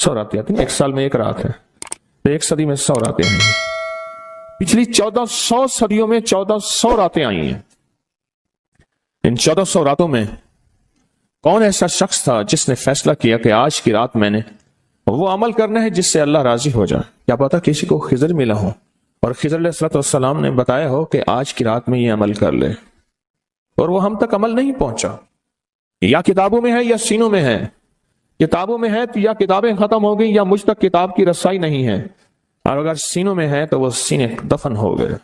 100 راتیں آتی ہیں، ایک سال میں ایک رات ہے، تو ایک صدی میں 100 راتیں آئی ہیں۔ پچھلی 1400 صدیوں میں 1400 راتیں آئی ہیں۔ ان 1400 راتوں میں کون ایسا شخص تھا جس نے فیصلہ کیا کہ آج کی رات میں نے وہ عمل کرنا ہے جس سے اللہ راضی ہو جائے؟ کیا پتا کسی کو خضر ملا ہو اور خضر علیہ السلام نے بتایا ہو کہ آج کی رات میں یہ عمل کر لے، اور وہ ہم تک عمل نہیں پہنچا۔ یا کتابوں میں ہے یا سینوں میں ہے۔ کتابوں میں ہے تو یا کتابیں ختم ہو گئی یا مجھ تک کتاب کی رسائی نہیں ہے، اور اگر سینوں میں ہے تو وہ سینے دفن ہو گئے۔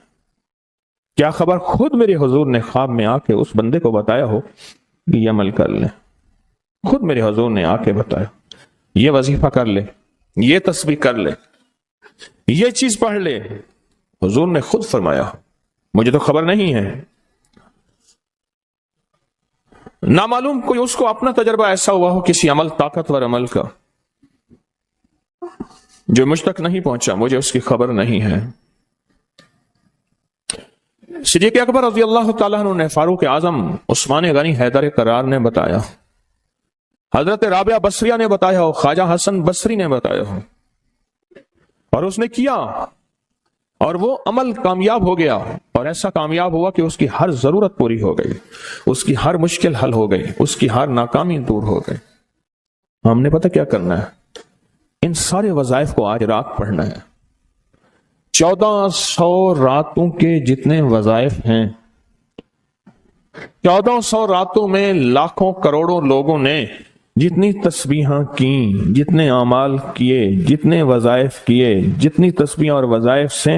کیا خبر خود میرے حضور نے خواب میں آ کے اس بندے کو بتایا ہو کہ یہ عمل کر لے، خود میرے حضور نے آ کے بتایا یہ وظیفہ کر لے، یہ تسبیح کر لے، یہ چیز پڑھ لے۔ حضور نے خود فرمایا، مجھے تو خبر نہیں ہے، نامعلوم کوئی اس کو اپنا تجربہ ایسا ہوا ہو کسی عمل، طاقتور عمل کا، جو مجھ تک نہیں پہنچا، مجھے اس کی خبر نہیں ہے۔ صدیق اکبر رضی اللہ تعالیٰ عنہ نے فاروق اعظم عثمان غنی حیدر کرار نے بتایا، حضرت رابعہ بصریہ نے بتایا ہو، خواجہ حسن بصری نے بتایا ہو، اور اس نے کیا، اور وہ عمل کامیاب ہو گیا، اور ایسا کامیاب ہوا کہ اس کی ہر ضرورت پوری ہو گئی، اس کی ہر مشکل حل ہو گئی، اس کی ہر ناکامی دور ہو گئی۔ ہم نے پتہ کیا کرنا ہے؟ ان سارے وظائف کو آج رات پڑھنا ہے۔ 1400 راتوں کے جتنے وظائف ہیں، 1400 راتوں میں لاکھوں کروڑوں لوگوں نے جتنی تسبیحاں کیں، جتنے اعمال کیے، جتنے وظائف کیے، جتنی تسبیح اور وظائف سے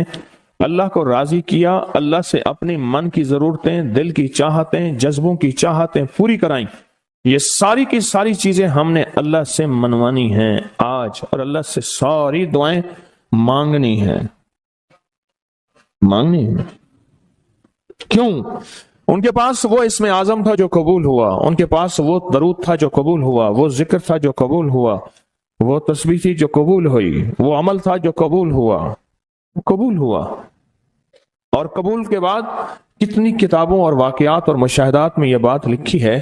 اللہ کو راضی کیا، اللہ سے اپنی من کی ضرورتیں، دل کی چاہتیں، جذبوں کی چاہتیں پوری کرائیں، یہ ساری کی ساری چیزیں ہم نے اللہ سے منوانی ہیں آج، اور اللہ سے ساری دعائیں مانگنی ہیں۔ مانگنی ہیں کیوں؟ ان کے پاس وہ اسم اعظم تھا جو قبول ہوا، ان کے پاس وہ درود تھا جو قبول ہوا، وہ ذکر تھا جو قبول ہوا، وہ تسبیح تھی جو قبول ہوئی، وہ عمل تھا جو قبول ہوا، قبول ہوا۔ اور قبول کے بعد کتنی کتابوں اور واقعات اور مشاہدات میں یہ بات لکھی ہے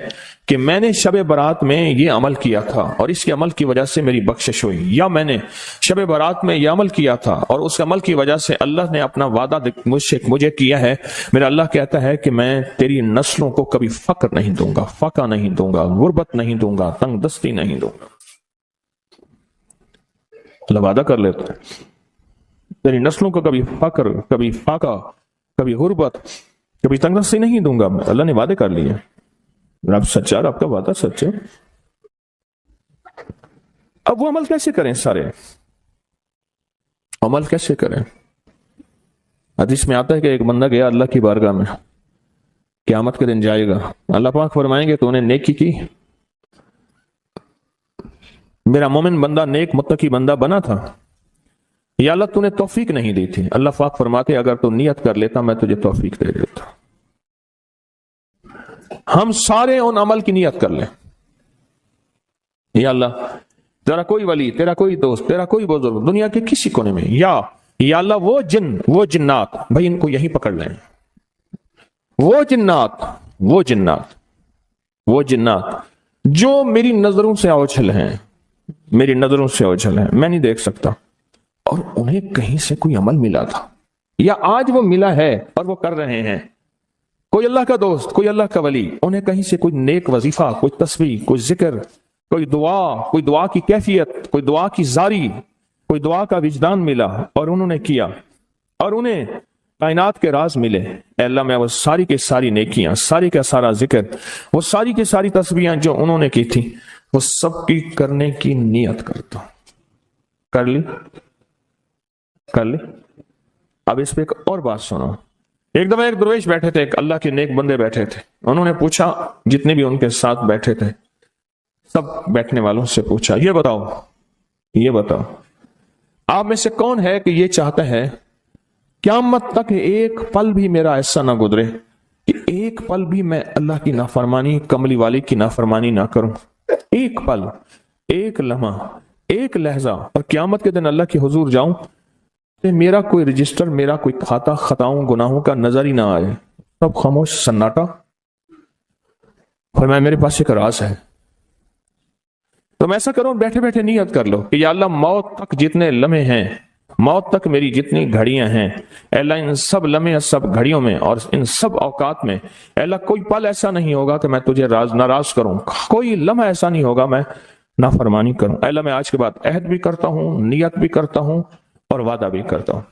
کہ میں نے شب برات میں یہ عمل کیا تھا اور اس کے عمل کی وجہ سے میری بخشش ہوئی، یا میں نے شب برات میں یہ عمل کیا تھا اور اس عمل کی وجہ سے اللہ نے اپنا وعدہ مجھے کیا ہے، میرا اللہ کہتا ہے کہ میں تیری نسلوں کو کبھی فقر نہیں دوں گا، فاقہ نہیں دوں گا، غربت نہیں دوں گا، تنگ دستی نہیں دوں گا۔ اللہ وعدہ کر لیتا ہے تیری نسلوں کو کبھی فقر، کبھی فاقہ، کبھی غربت، کبھی تنگ دستی نہیں دوں گا۔ اللہ نے وعدے کر لیے، رب سچا، رب کا وعدہ سچ ہے۔ اب وہ عمل کیسے کریں؟ سارے عمل کیسے کریں؟ حدیث میں آتا ہے کہ ایک بندہ گیا اللہ کی بارگاہ میں، قیامت کے دن جائے گا، اللہ پاک فرمائیں گے تو نے نیکی کی، میرا مومن بندہ نیک متقی بندہ بنا تھا، یا اللہ تو نے توفیق نہیں دی تھی؟ اللہ پاک فرماتے اگر تو نیت کر لیتا میں تجھے توفیق دے دیتا۔ ہم سارے ان عمل کی نیت کر لیں، یا اللہ تیرا کوئی ولی، تیرا کوئی دوست، تیرا کوئی بزرگ دنیا کے کسی کونے میں، یا اللہ وہ جن، وہ جنات، بھائی ان کو یہی پکڑ لیں، وہ جنات، وہ جنات، وہ جنات جو میری نظروں سے اوجھل ہیں، میری نظروں سے اوجھل ہیں، میں نہیں دیکھ سکتا، اور انہیں کہیں سے کوئی عمل ملا تھا یا آج وہ ملا ہے اور وہ کر رہے ہیں، کوئی اللہ کا دوست، کوئی اللہ کا ولی، انہیں کہیں سے کوئی نیک وظیفہ، کوئی تسبیح، کوئی ذکر، کوئی دعا کی کیفیت، کوئی دعا کی زاری، کوئی دعا کا وجدان ملا اور انہوں نے کیا، اور انہیں کائنات کے راز ملے۔ اے اللہ میں وہ ساری کے ساری نیکیاں، ساری کا سارا ذکر، وہ ساری کی ساری تسبیحاں جو انہوں نے کی تھی، وہ سب کی کرنے کی نیت کرتا ہوں۔ کر لی؟ کر لی؟ اب اس پہ ایک اور بات سنو۔ ایک دفعہ ایک درویش بیٹھے تھے، ایک اللہ کے نیک بندے بیٹھے تھے، انہوں نے پوچھا، جتنے بھی ان کے ساتھ بیٹھے تھے سب بیٹھنے والوں سے پوچھا، یہ بتاؤ آپ میں سے کون ہے کہ یہ چاہتا ہے قیامت تک ایک پل بھی میرا ایسا نہ گزرے کہ ایک پل بھی میں اللہ کی نافرمانی، کملی والی کی نافرمانی نہ کروں، ایک پل، ایک لمحہ، ایک لہجہ، اور قیامت کے دن اللہ کے حضور جاؤں کہ میرا کوئی رجسٹر، میرا کوئی کھاتا خطاؤں گناہوں کا نظر ہی نہ آئے، سب خاموش، سناٹا۔ فرمایا میرے پاس ایک راز ہے، تم ایسا کرو بیٹھے بیٹھے نیت کر لو کہ یا اللہ موت تک جتنے لمحے ہیں، موت تک میری جتنی گھڑیاں ہیں، اے اللہ ان سب لمحے سب گھڑیوں میں اور ان سب اوقات میں اے اللہ کوئی پل ایسا نہیں ہوگا کہ میں تجھے ناراض کروں، کوئی لمحہ ایسا نہیں ہوگا میں نافرمانی کروں۔ اے اللہ میں آج کے بعد عہد بھی کرتا ہوں، نیت بھی کرتا ہوں اور وعدہ بھی کرتا ہوں۔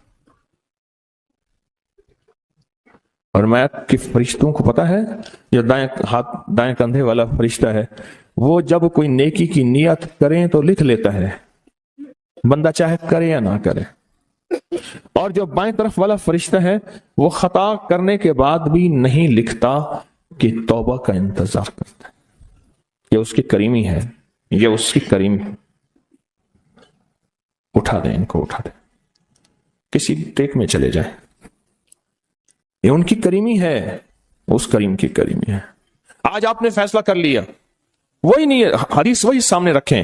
اور میں کہ فرشتوں کو پتا ہے، جو دائیں کندھے والا فرشتہ ہے وہ جب کوئی نیکی کی نیت کریں تو لکھ لیتا ہے، بندہ چاہے کرے یا نہ کرے۔ اور جو بائیں طرف والا فرشتہ ہے وہ خطا کرنے کے بعد بھی نہیں لکھتا کہ توبہ کا انتظار کرتا ہے۔ یہ اس کی کریمی ہے، یہ اس کی کریمی۔ اٹھا دیں ان کو، اٹھا دیں، کسی ٹیک میں چلے جائیں، یہ ان کی کریمی ہے، اس کریم کی کریمی ہے۔ آج آپ نے فیصلہ کر لیا، وہی نیت، حدیث وہی سامنے رکھیں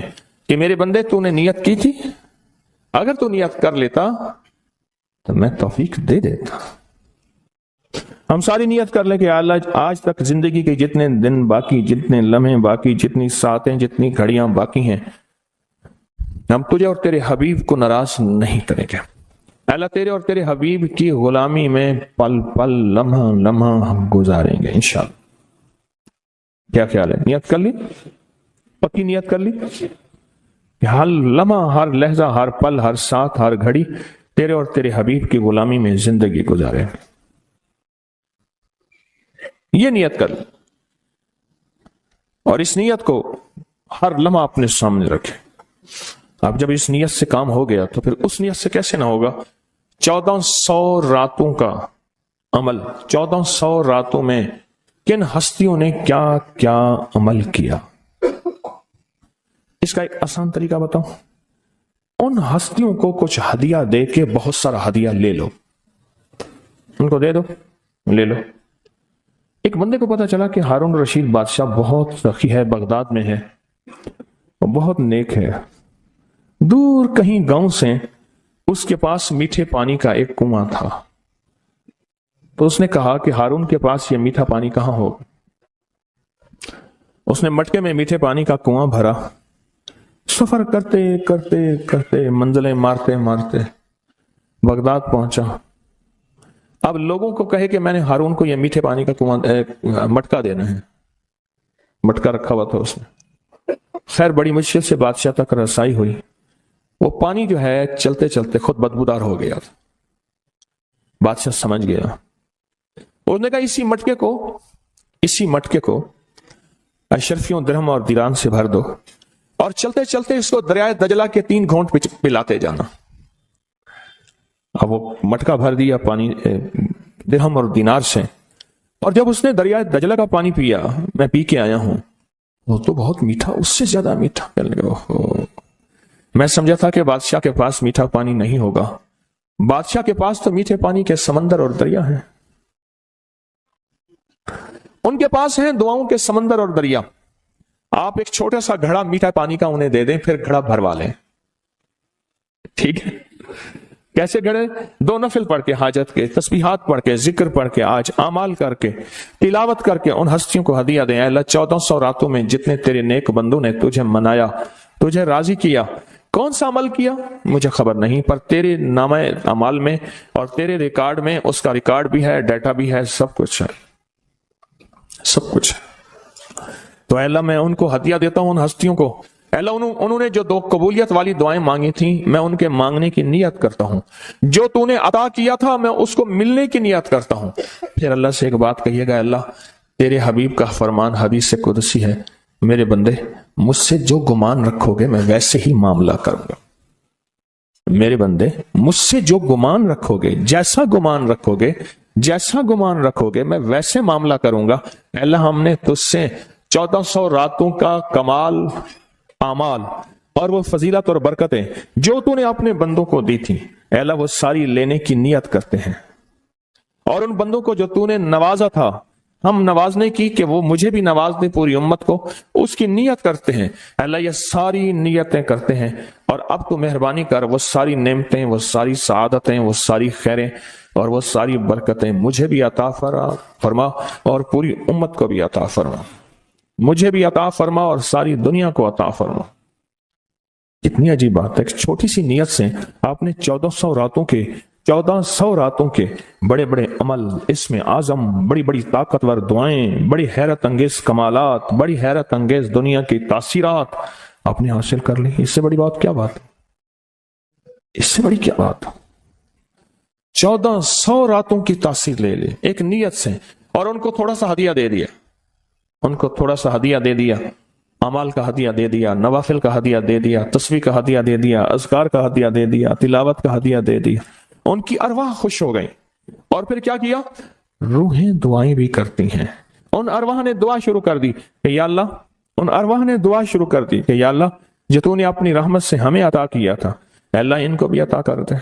کہ میرے بندے تو نے نیت کی تھی، اگر تو نیت کر لیتا تو میں توفیق دے دیتا۔ ہم ساری نیت کر لیں کہ اللہ آج تک زندگی کے جتنے دن باقی، جتنے لمحے باقی، جتنی ساعتیں، جتنی گھڑیاں باقی ہیں، ہم تجھے اور تیرے حبیب کو ناراض نہیں کریں گے۔ اللہ تیرے اور تیرے حبیب کی غلامی میں پل پل، لمحہ لمحہ ہم گزاریں گے انشاءاللہ۔ کیا خیال ہے؟ نیت کر لی؟ پکی نیت کر لی کہ ہر لمحہ، ہر لہجہ، ہر پل، ہر ساتھ، ہر گھڑی تیرے اور تیرے حبیب کی غلامی میں زندگی گزارے۔ یہ نیت کر لی اور اس نیت کو ہر لمحہ اپنے سامنے رکھے۔ اب جب اس نیت سے کام ہو گیا تو پھر اس نیت سے کیسے نہ ہوگا؟ 1400 راتوں کا عمل، 1400 راتوں میں کن ہستیوں نے کیا کیا عمل کیا، اس کا ایک آسان طریقہ بتاؤں۔ ان ہستیوں کو کچھ ہدیہ دے کے بہت سارا ہدیہ لے لو، ان کو دے دو، لے لو۔ ایک بندے کو پتا چلا کہ ہارون رشید بادشاہ بہت سخی ہے، بغداد میں ہے، وہ بہت نیک ہے۔ دور کہیں گاؤں سے اس کے پاس میٹھے پانی کا ایک کنواں تھا، تو اس نے کہا کہ ہارون کے پاس یہ میٹھا پانی کہاں ہو؟ اس نے مٹکے میں میٹھے پانی کا کنواں بھرا، سفر کرتے کرتے کرتے، منزلیں مارتے مارتے بغداد پہنچا۔ اب لوگوں کو کہے کہ میں نے ہارون کو یہ میٹھے پانی کا کنواں مٹکا دینا ہے، مٹکا رکھا ہوا تھا اس میں۔ خیر بڑی مشکل سے بادشاہ تک رسائی ہوئی، وہ پانی جو ہے چلتے چلتے خود بدبودار ہو گیا۔ بادشاہ سمجھ گیا، اس نے کہا اسی مٹکے کو اشرفیوں، درہم اور دیران سے بھر دو اور چلتے چلتے اس کو دریائے دجلہ کے 3 گھونٹ پلاتے جانا۔ اب وہ مٹکا بھر دیا پانی درہم اور دینار سے، اور جب اس نے دریائے دجلہ کا پانی پیا، میں پی کے آیا ہوں، وہ تو بہت میٹھا، اس سے زیادہ میٹھا۔ میں سمجھا تھا کہ بادشاہ کے پاس میٹھا پانی نہیں ہوگا، بادشاہ کے پاس تو میٹھے پانی کے سمندر اور دریا ہیں، ان کے پاس ہیں دعاؤں کے سمندر اور دریا۔ آپ ایک چھوٹا سا گھڑا میٹھا پانی کا انہیں دے دیں، پھر گھڑا بھروا لیں، ٹھیک ہے؟ کیسے گھڑے؟ 2 نفل پڑھ کے، حاجت کے، تسبیحات پڑھ کے، ذکر پڑھ کے، آج اعمال کر کے، تلاوت کر کے ان ہستیوں کو ہدیہ دیں۔ اے اللہ 1400 راتوں میں جتنے تیرے نیک بندوں نے تجھے منایا، تجھے راضی کیا، کون سا عمل کیا مجھے خبر نہیں، پر تیرے نامہ اعمال میں اور تیرے ریکارڈ میں اس کا ریکارڈ بھی ہے، ڈیٹا بھی ہے، سب کچھ ہے، سب کچھ ہے۔ تو اے اللہ میں ان کو ہدیہ دیتا ہوں، ان ہستیوں کو۔ اے اللہ انہوں نے جو 2 قبولیت والی دعائیں مانگی تھیں، میں ان کے مانگنے کی نیت کرتا ہوں، جو تو نے عطا کیا تھا میں اس کو ملنے کی نیت کرتا ہوں۔ پھر اللہ سے ایک بات کہیے گا، اللہ تیرے حبیب کا فرمان حدیث قدسی ہے، میرے بندے مجھ سے جو گمان رکھو گے میں ویسے ہی معاملہ کروں گا۔ میرے بندے مجھ سے جو گمان رکھو گے، جیسا گمان رکھو گے، جیسا گمان رکھو گے میں ویسے معاملہ کروں گا۔ اے اللہ ہم نے تجھ سے 1400 راتوں کا کمال اعمال اور وہ فضیلت اور برکتیں جو تو نے اپنے بندوں کو دی تھی، اے اللہ وہ ساری لینے کی نیت کرتے ہیں، اور ان بندوں کو جو تو نے نوازا تھا ہم نوازنے کی کہ وہ مجھے بھی نواز دے، پوری امت کو، اس کی نیت کرتے ہیں۔ اللہ یہ ساری نیتیں کرتے ہیں، اور اب تو مہربانی کر وہ ساری نعمتیں، وہ ساری سعادتیں، وہ ساری خیریں اور وہ ساری برکتیں مجھے بھی عطا فرما اور پوری امت کو بھی عطا فرما، مجھے بھی عطا فرما اور ساری دنیا کو عطا فرما۔ کتنی عجیب بات ہے، ایک چھوٹی سی نیت سے آپ نے 1400 راتوں کے بڑے بڑے عمل، اس میں اعظم، بڑی بڑی طاقتور دعائیں، بڑی حیرت انگیز کمالات، بڑی حیرت انگیز دنیا کی تاثیرات آپ نے حاصل کر لی۔ اس سے بڑی بات کیا بات ہے؟ اس سے بڑی کیا بات؟ 1400 راتوں کی تاثیر لے لی ایک نیت سے، اور ان کو تھوڑا سا ہدیہ دے دیا، ان کو تھوڑا سا ہدیہ دے دیا، اعمال کا ہدیہ دے دیا، نوافل کا ہدیہ دے دیا، تسبیح کا ہدیہ دے دیا، اذکار کا ہدیہ دے دیا، تلاوت کا ہدیہ دے دیا۔ ان کی ارواح خوش ہو گئی، اور پھر کیا کیا؟ روحیں دعائیں بھی کرتی ہیں۔ ان ارواح نے دعا شروع کر دی کہ یا اللہ، ان ارواح نے دعا شروع کر دی کہ یا اللہ، جو تو نے اپنی رحمت سے ہمیں عطا کیا تھا، اے اللہ ان کو بھی عطا کر دے۔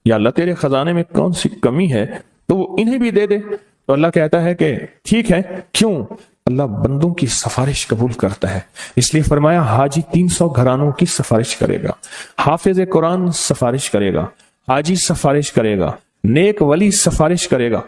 یا اللہ تیرے خزانے میں کون سی کمی ہے تو وہ انہیں بھی دے دے۔ تو اللہ کہتا ہے کہ ٹھیک ہے، کیوں؟ اللہ بندوں کی سفارش قبول کرتا ہے، اس لیے فرمایا حاجی 300 گھرانوں کی سفارش کرے گا، حافظ قرآن سفارش کرے گا، حاجی سفارش کرے گا، نیک ولی سفارش کرے گا۔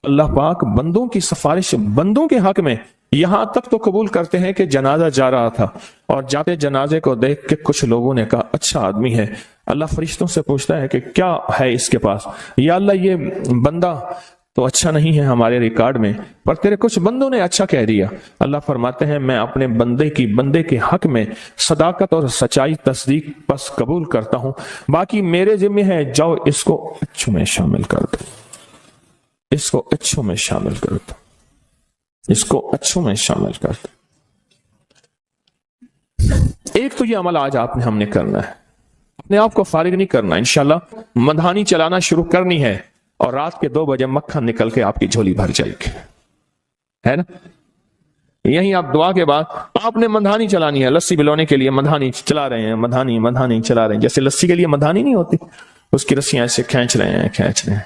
اللہ پاک بندوں کی سفارش بندوں کے حق میں یہاں تک تو قبول کرتے ہیں کہ جنازہ جا رہا تھا، اور جاتے جنازے کو دیکھ کے کچھ لوگوں نے کہا اچھا آدمی ہے، اللہ فرشتوں سے پوچھتا ہے کہ کیا ہے اس کے پاس؟ یا اللہ یہ بندہ تو اچھا نہیں ہے ہمارے ریکارڈ میں، پر تیرے کچھ بندوں نے اچھا کہہ دیا۔ اللہ فرماتے ہیں میں اپنے بندے کے حق میں صداقت اور سچائی تصدیق بس قبول کرتا ہوں، باقی میرے ذمہ ہے، جاؤ اس کو اچھوں میں شامل کر دو، اس کو اچھوں میں شامل کر دو، اس کو اچھوں میں شامل کر دو۔ ایک تو یہ عمل آج ہم نے کرنا ہے، اپنے آپ کو فارغ نہیں کرنا، انشاءاللہ مدھانی چلانا شروع کرنی ہے، اور رات کے 2 بجے مکھن نکل کے آپ کی جھولی بھر جائے گی، ہے نا؟ یہیں آپ دعا کے بعد آپ نے مدھانی چلانی ہے، لسی بلونے کے لیے مدھانی چلا رہے ہیں، مدھانی چلا رہے ہیں، جیسے لسی کے لیے مدھانی نہیں ہوتی، اس کی رسیاں ایسے کھینچ رہے ہیں۔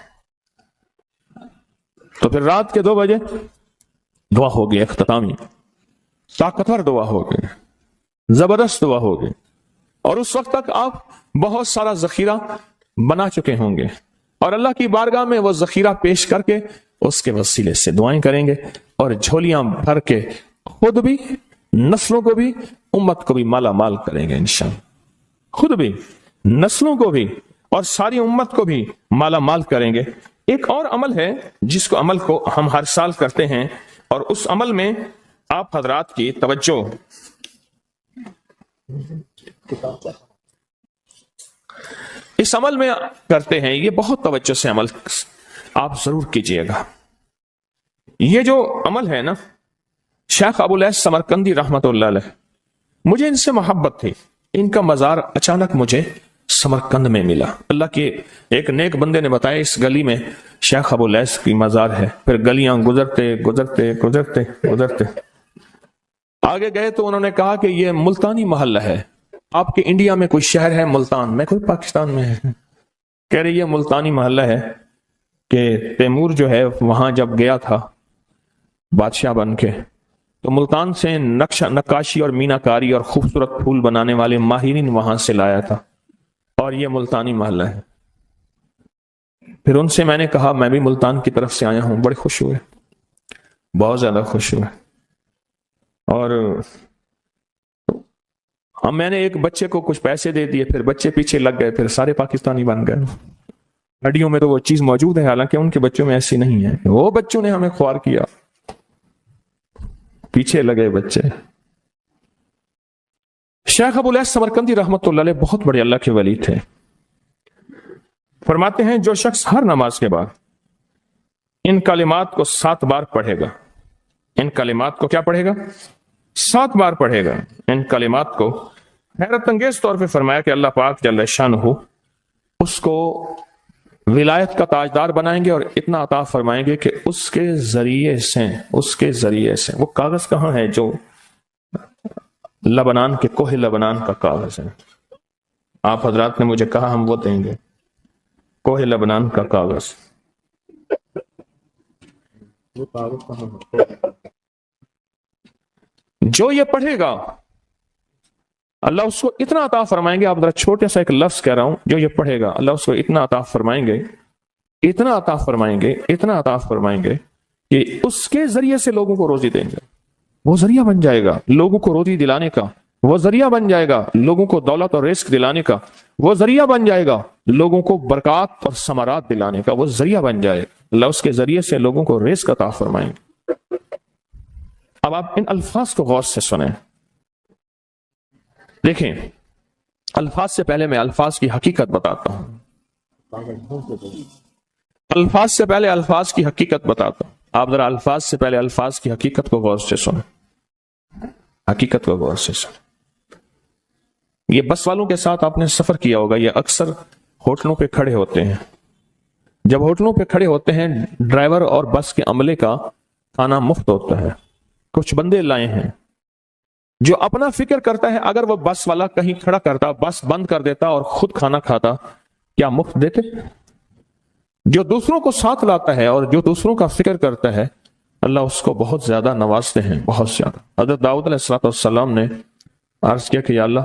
تو پھر رات کے 2 بجے دعا ہوگی، اختتامی طاقتور دعا ہوگی، زبردست دعا ہوگی، اور اس وقت تک آپ بہت سارا ذخیرہ بنا چکے ہوں گے، اور اللہ کی بارگاہ میں وہ ذخیرہ پیش کر کے اس کے وسیلے سے دعائیں کریں گے، اور جھولیاں بھر کے خود بھی، نسلوں کو بھی، امت کو بھی مالا مال کریں گے انشاءاللہ، خود بھی، نسلوں کو بھی، اور ساری امت کو بھی مالا مال کریں گے۔ ایک اور عمل ہے جس کو عمل کو ہم ہر سال کرتے ہیں، اور اس عمل میں آپ حضرات کی توجہ، اس عمل میں کرتے ہیں، یہ بہت توجہ سے عمل آپ ضرور کیجئے گا۔ یہ جو عمل ہے نا، شیخ ابولیث سمرقندی رحمت اللہ علیہ، مجھے ان سے محبت تھی، ان کا مزار اچانک مجھے سمرقند میں ملا، اللہ کے ایک نیک بندے نے بتایا اس گلی میں شیخ ابولیث کی مزار ہے، پھر گلیاں گزرتے آگے گئے تو انہوں نے کہا کہ یہ ملتانی محلہ ہے، آپ کے انڈیا میں کوئی شہر ہے ملتان؟ میں کوئی پاکستان میں ہے، کہہ رہے یہ ملتانی محلہ ہے کہ تیمور جو ہے وہاں جب گیا تھا بادشاہ بن کے، تو ملتان سے نقاشی اور مینا کاری اور خوبصورت پھول بنانے والے ماہرین وہاں سے لایا تھا، اور یہ ملتانی محلہ ہے۔ پھر ان سے میں نے کہا میں بھی ملتان کی طرف سے آیا ہوں، بڑے خوش ہوئے، بہت زیادہ خوش ہوئے، اور میں نے ایک بچے کو کچھ پیسے دے دیے، پھر بچے پیچھے لگ گئے، پھر سارے پاکستانی بن گئے۔ ہڈیوں میں تو وہ چیز موجود ہے، حالانکہ ان کے بچوں میں ایسی نہیں ہے، وہ بچوں نے ہمیں خوار کیا، پیچھے لگے بچے۔ شیخ ابولیث سمرقندی رحمت اللہ علیہ بہت بڑے اللہ کے ولی تھے، فرماتے ہیں جو شخص ہر نماز کے بعد ان کلمات کو 7 بار پڑھے گا، ان کلمات کو کیا پڑھے گا؟ 7 بار پڑھے گا ان کلمات کو، حیرت انگیز طور پہ فرمایا کہ اللہ پاک جل شانہ اس کو ولایت کا تاجدار بنائیں گے، اور اتنا عطا فرمائیں گے کہ اس کے ذریعے سے وہ کاغذ کہاں ہے جو لبنان کے کوہ لبنان کا کاغذ ہے، آپ حضرات نے مجھے کہا ہم وہ دیں گے، کوہ لبنان کا کاغذ، جو یہ پڑھے گا اللہ اس کو اتنا عطا فرمائیں گے۔ آپ ذرا چھوٹے سا ایک لفظ کہہ رہا ہوں، جو یہ پڑھے گا اللہ اس کو اتنا عطا فرمائیں گے، اتنا عطا فرمائیں گے کہ اس کے ذریعے سے لوگوں کو روزی دیں گے، وہ ذریعہ بن جائے گا لوگوں کو روزی دلانے کا، وہ ذریعہ بن جائے گا لوگوں کو دولت اور رزق دلانے کا، وہ ذریعہ بن جائے گا لوگوں کو برکات اور ثمرات دلانے کا، وہ ذریعہ بن جائے، اللہ اس کے ذریعے سے لوگوں کو رزق عطا فرمائیں گے۔ اب آپ ان الفاظ کو غور سے سنیں، دیکھیں الفاظ سے پہلے میں الفاظ کی حقیقت بتاتا ہوں، الفاظ سے پہلے الفاظ کی حقیقت بتاتا ہوں، آپ ذرا الفاظ سے پہلے الفاظ کی حقیقت کو غور سے سنیں، حقیقت کو غور سے سنیں۔ یہ بس والوں کے ساتھ آپ نے سفر کیا ہوگا، یہ اکثر ہوٹلوں پہ کھڑے ہوتے ہیں، جب ہوٹلوں پہ کھڑے ہوتے ہیں ڈرائیور اور بس کے عملے کا کھانا مفت ہوتا ہے، کچھ بندے لائے ہیں جو اپنا فکر کرتا ہے اگر وہ بس والا کہیں کھڑا کرتا، بس بند کر دیتا اور خود کھانا کھاتا، کیا مفت دیتے؟ جو دوسروں کو ساتھ لاتا ہے اور جو دوسروں کا فکر کرتا ہے اللہ اس کو بہت زیادہ نوازتے ہیں، بہت زیادہ۔ حضرت داؤد علیہ السلام نے عرض کیا کہ یا اللہ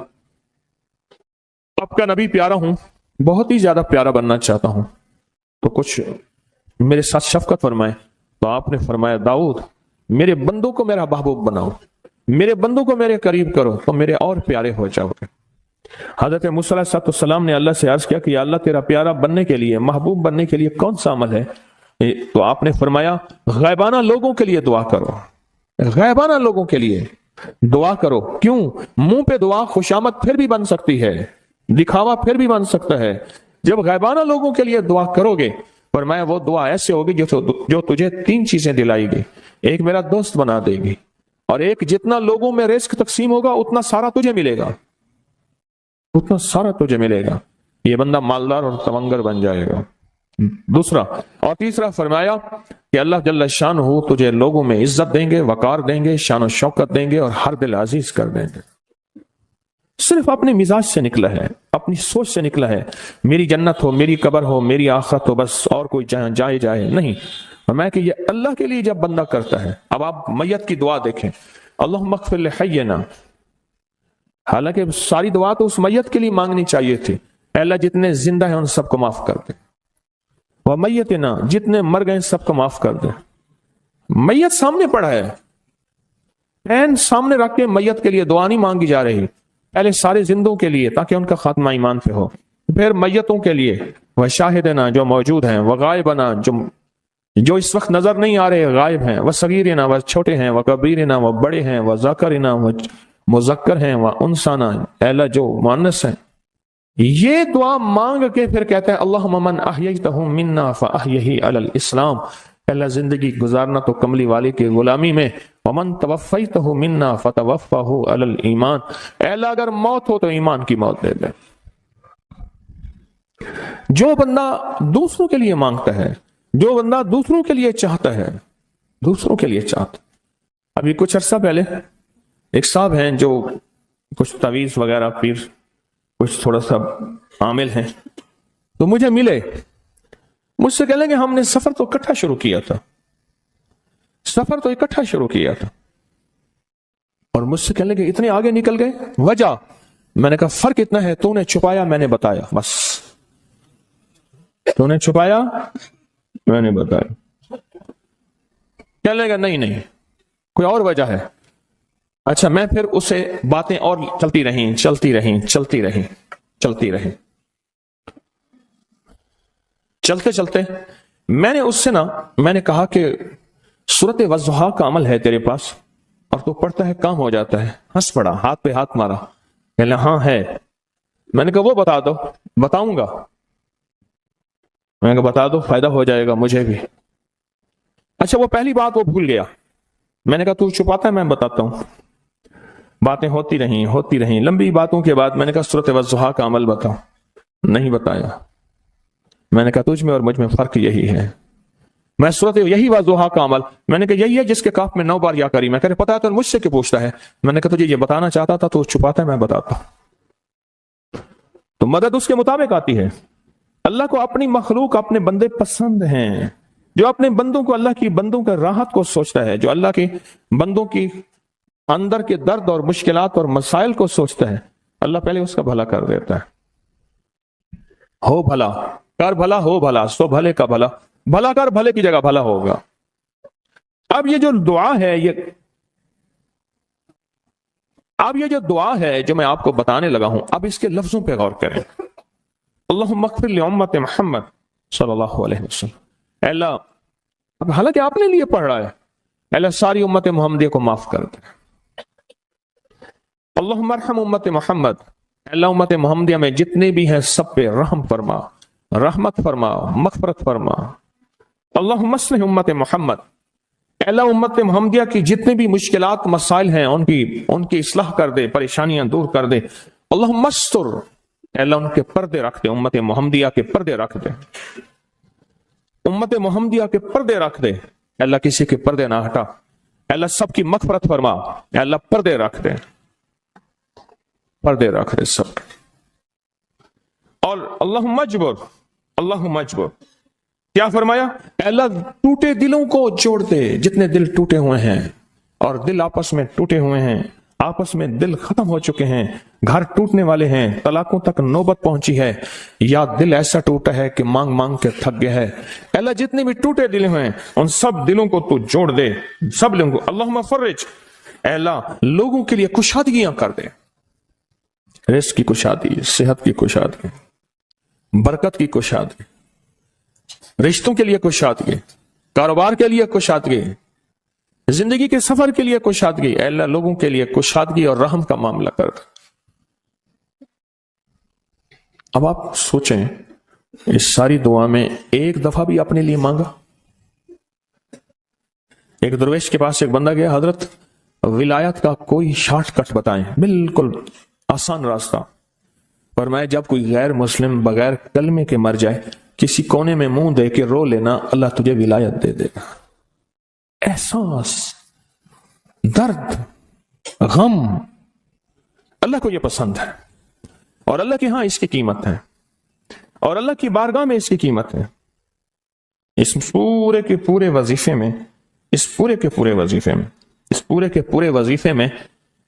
آپ کا نبی پیارا ہوں، بہت ہی زیادہ پیارا بننا چاہتا ہوں، تو کچھ میرے ساتھ شفقت فرمائے۔ تو آپ نے فرمایا داؤد میرے بندوں کو میرا محبوب بناؤ، میرے بندوں کو میرے قریب کرو تو میرے اور پیارے ہو جاؤ گے۔ حضرت موسیٰ علیہ السلام نے اللہ سے عرض کیا کہ یا اللہ تیرا پیارا بننے کے لیے، محبوب بننے کے لیے کون سا عمل ہے؟ تو آپ نے فرمایا غائبانہ لوگوں کے لیے دعا کرو، غائبانہ لوگوں کے لیے دعا کرو۔ کیوں؟ منہ پہ دعا خوشامد پھر بھی بن سکتی ہے، دکھاوا پھر بھی بن سکتا ہے، جب غائبانہ لوگوں کے لیے دعا کرو گے فرمایا وہ دعا ایسے ہوگی جو تجھے تین چیزیں دلائے گی، ایک میرا دوست بنا دے گی، اور ایک جتنا لوگوں میں رزق تقسیم ہوگا اتنا سارا تجھے ملے گا، اتنا سارا تجھے ملے گا، یہ بندہ مالدار اور تمنگر بن جائے گا۔ دوسرا اور تیسرا فرمایا کہ اللہ جل شانہ تجھے لوگوں میں عزت دیں گے، وقار دیں گے، شان و شوکت دیں گے اور ہر دل عزیز کر دیں گے۔ صرف اپنے مزاج سے نکلا ہے، اپنی سوچ سے نکلا ہے، میری جنت ہو، میری قبر ہو، میری آخرت ہو، بس اور کوئی جائے نہیں۔ فرمایا کہ یہ اللہ کے لیے جب بندہ کرتا ہے۔ اب آپ میت کی دعا دیکھیں، اللہم اغفر لحینا، حالانکہ ساری دعا تو اس میت کے لیے مانگنی چاہیے تھی، اے اللہ جتنے زندہ ہیں ان سب کو معاف کر دے، ومیتنا، جتنے مر گئے سب کو معاف کر دے۔ میت سامنے پڑا ہے، پین سامنے رکھ کے میت کے لیے دعا نہیں مانگی جا رہی، پہلے سارے زندوں کے لیے تاکہ ان کا خاتمہ ایمان پہ ہو، پھر میتوں کے لیے، وہ شاہدنا جو موجود ہیں، وہ غائبنا جو اس وقت نظر نہیں آ رہے غائب ہیں، وہ صغیرنا وہ چھوٹے ہیں، وہ کبیرنا وہ بڑے ہیں، وہ ذکرنا وہ مذکر ہیں، وہ انسانا اے اللہ جو مؤنث ہیں۔ یہ دعا مانگ کے پھر کہتا ہے اللہم من احییتہ منا فاحیہ علی الاسلام، اللہ زندگی گزارنا تو کملی والے کی غلامی میں، ومن توفیتہ منا فتوفہ علی الایمان، اے اللہ اگر موت ہو تو ایمان کی موت دے دے۔ جو بندہ دوسروں کے لیے مانگتا ہے، جو بندہ دوسروں کے لیے چاہتا ہے، دوسروں کے لیے چاہتا۔ ابھی کچھ عرصہ پہلے ایک صاحب ہیں جو کچھ تعویذ وغیرہ پیر کچھ تھوڑا سا عامل ہیں، تو مجھے ملے، مجھ سے کہنے کہ ہم نے سفر تو اکٹھا شروع کیا تھا، سفر تو اکٹھا شروع کیا تھا، اور مجھ سے کہنے کہ اتنے آگے نکل گئے، وجہ؟ میں نے کہا فرق اتنا ہے، تو نے چھپایا میں نے بتایا، بس تو نے چھپایا میں نے بتایا۔ کہنے لگا نہیں کوئی اور وجہ ہے۔ اچھا میں پھر اسے باتیں اور چلتی رہیں چلتے میں نے اس سے میں نے کہا کہ سورۃ والضحیٰ کا عمل ہے تیرے پاس اور تو پڑھتا ہے کام ہو جاتا ہے۔ ہنس پڑا، ہاتھ پہ ہاتھ مارا، کہنے ہاں ہے۔ میں نے کہا وہ بتا دو۔ بتاؤں گا، میں نے کہا بتا دو فائدہ ہو جائے گا مجھے بھی۔ اچھا وہ پہلی بات وہ بھول گیا، میں نے کہا تو چھپاتا ہے میں بتاتا ہوں۔ باتیں ہوتی رہیں لمبی باتوں کے بعد میں نے کہا سورۃ والضحیٰ کا عمل بتاؤ، نہیں بتایا۔ میں نے کہا تجھ میں اور مجھ میں فرق یہی ہے، میں سورۃ یہی والضحیٰ کا عمل، میں نے کہا یہی ہے جس کے کاف میں 9 بار یا کری۔ میں کہہ رہے پتا ہے تو مجھ سے کیوں پوچھتا ہے؟ میں نے کہا تجھے یہ بتانا چاہتا تھا تو چھپاتا ہے میں بتاتا ہوں۔ تو مدد اس کے مطابق آتی ہے۔ اللہ کو اپنی مخلوق اپنے بندے پسند ہیں، جو اپنے بندوں کو اللہ کی بندوں کا راحت کو سوچتا ہے، جو اللہ کے بندوں کی اندر کے درد اور مشکلات اور مسائل کو سوچتا ہے، اللہ پہلے اس کا بھلا کر دیتا ہے۔ ہو بھلا کر بھلا، ہو بھلا سو بھلے کا بھلا، بھلا کر بھلے کی جگہ بھلا ہوگا۔ اب یہ جو دعا ہے یہ اب یہ جو دعا ہے جو میں آپ کو بتانے لگا ہوں، اب اس کے لفظوں پہ غور کریں. اللہم اغفر لامت محمد صلی اللہ علیہ وسلم. اے اللہ، اب حالانکہ آپ نے لیے پڑھ رہا ہے، اے اللہ ساری امت محمدیہ کو معاف کر دے. اللہم ارحم امت محمد، اے اللہ امت محمدیہ میں جتنے بھی ہیں سب پہ رحم فرما، رحمت فرما، مغفرت فرما. اللہم اصلح امت محمد، اے اللہ امت محمدیہ کی جتنے بھی مشکلات مسائل ہیں ان کی اصلاح کر دے، پریشانیاں دور کر دے. اللہم استر، اے اللہ ان کے پردے رکھ دے، امت محمدیہ کے پردے رکھ دے، امت محمدیہ کے پردے رکھ دے. اے اللہ کسی کے پردے نہ ہٹا، اے اللہ سب کی مغفرت فرما، اے اللہ پردے رکھ دے، پردے رکھ دے سب. اور اللہم اجبر، اللہم اجبر، کیا فرمایا؟ اے اللہ ٹوٹے دلوں کو جوڑ دے، جتنے دل ٹوٹے ہوئے ہیں اور دل آپس میں ٹوٹے ہوئے ہیں، آپس میں دل ختم ہو چکے ہیں، گھر ٹوٹنے والے ہیں، طلاقوں تک نوبت پہنچی ہے، یا دل ایسا ٹوٹا ہے کہ مانگ مانگ کے تھک گیا ہے. اے اللہ جتنے بھی ٹوٹے دل ہیں ان سب دلوں کو تو جوڑ دے، سب لوگوں کو. اللہم فرج، اے اللہ لوگوں کے لیے کشادگیاں کر دے، رزق کی کشادگی، صحت کی کشادگی، برکت کی کشادگی، رشتوں کے لیے کشادگی، کاروبار کے لیے کشادگی، زندگی کے سفر کے لیے کشادگی. اے اللہ لوگوں کے لیے کشادگی اور رحم کا معاملہ کر دے. اب آپ سوچیں اس ساری دعا میں ایک دفعہ بھی اپنے لیے مانگا؟ ایک درویش کے پاس ایک بندہ گیا، حضرت ولایت کا کوئی شارٹ کٹ بتائیں، بالکل آسان راستہ. فرمایا جب کوئی غیر مسلم بغیر کلمے کے مر جائے، کسی کونے میں منہ دے کے رو لینا، اللہ تجھے ولایت دے دے گا. احساس، درد، غم، اللہ کو یہ پسند ہے، اور اللہ کے ہاں اس کی قیمت ہے، اور اللہ کی بارگاہ میں اس کی قیمت ہے. اس پورے کے پورے وظیفے میں، اس پورے کے پورے وظیفے میں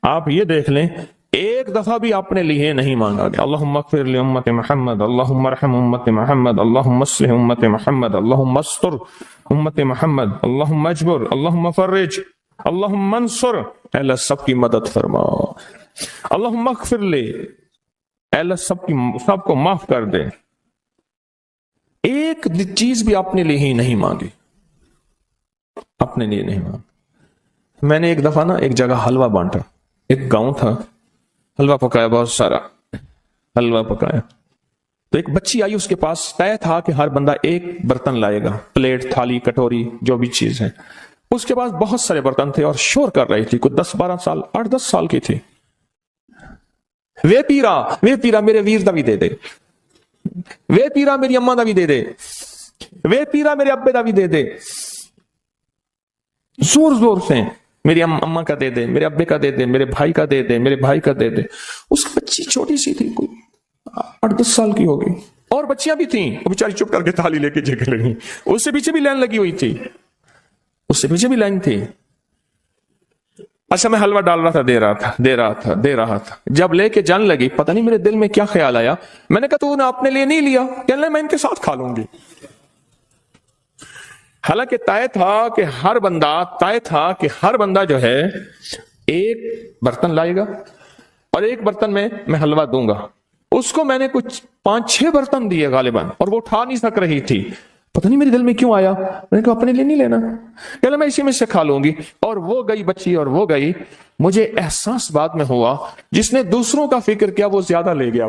آپ یہ دیکھ لیں ایک دفعہ بھی آپ نے لیے نہیں مانگا گیا. اللہم اغفر لامت محمد، اللہم ارحم امت محمد، اللہم اصلح امت محمد، اللہم استر امت محمد، اللہم اجبر، اللہم فرج، اللہم انصر. اے اللہ سب کی مدد فرما. اللہم اغفر لے، اے اللہ سب کو معاف کر دے. ایک چیز بھی اپنے لیے ہی نہیں مانگی، اپنے لیے نہیں مانگی. میں نے ایک دفعہ ایک جگہ حلوہ بانٹا، ایک گاؤں تھا، حلوہ پکایا، بہت سارا حلوہ پکایا. تو ایک بچی آئی، اس کے پاس طے تھا کہ ہر بندہ ایک برتن لائے گا، پلیٹ، تھالی، کٹوری، جو بھی چیز ہے. اس کے پاس بہت سارے برتن تھے اور شور کر رہی تھی، کوئی 10-12 سال، 8-10 سال کی تھی. وے پیرا میرے ویر دا بھی دے دے، وے پیرا میری اماں دا بھی دے دے، وے پیرا میرے ابے دا بھی دے دے. زور زور سے میری اماں کا دے دے، میرے ابے کا دے دے، میرے بھائی کا دے دے، میرے بھائی کا دے دے. اس بچی چھوٹی سی تھی، کوئی 8-10 سال کی ہوگی، اور بچیاں بھی تھیں. وہ بیچاری چپ کر کے تھالی لے کے جگہ لگی. اس سے پیچھے بھی لائن لگی ہوئی تھی، اس سے پیچھے بھی لائن تھی. اچھا میں حلوہ ڈال رہا تھا، دے رہا تھا. جب لے کے جان لگی، پتہ نہیں میرے دل میں کیا خیال آیا، میں نے کہا تو نے اپنے لیے نہیں لیا؟ کہنے لگا میں ان کے ساتھ کھا لوں گی. حالانکہ طے تھا کہ ہر بندہ جو ہے ایک برتن لائے گا اور ایک برتن میں حلوہ دوں گا. اس کو میں نے کچھ 5-6 برتن دیے غالباً، اور وہ اٹھا نہیں سک رہی تھی. پتہ نہیں میرے دل میں کیوں آیا، میں نے کہا اپنے لیے نہیں لینا، کہ میں اسی میں سے کھا لوں گی. اور وہ گئی بچی اور وہ گئی. مجھے احساس بعد میں ہوا جس نے دوسروں کا فکر کیا وہ زیادہ لے گیا.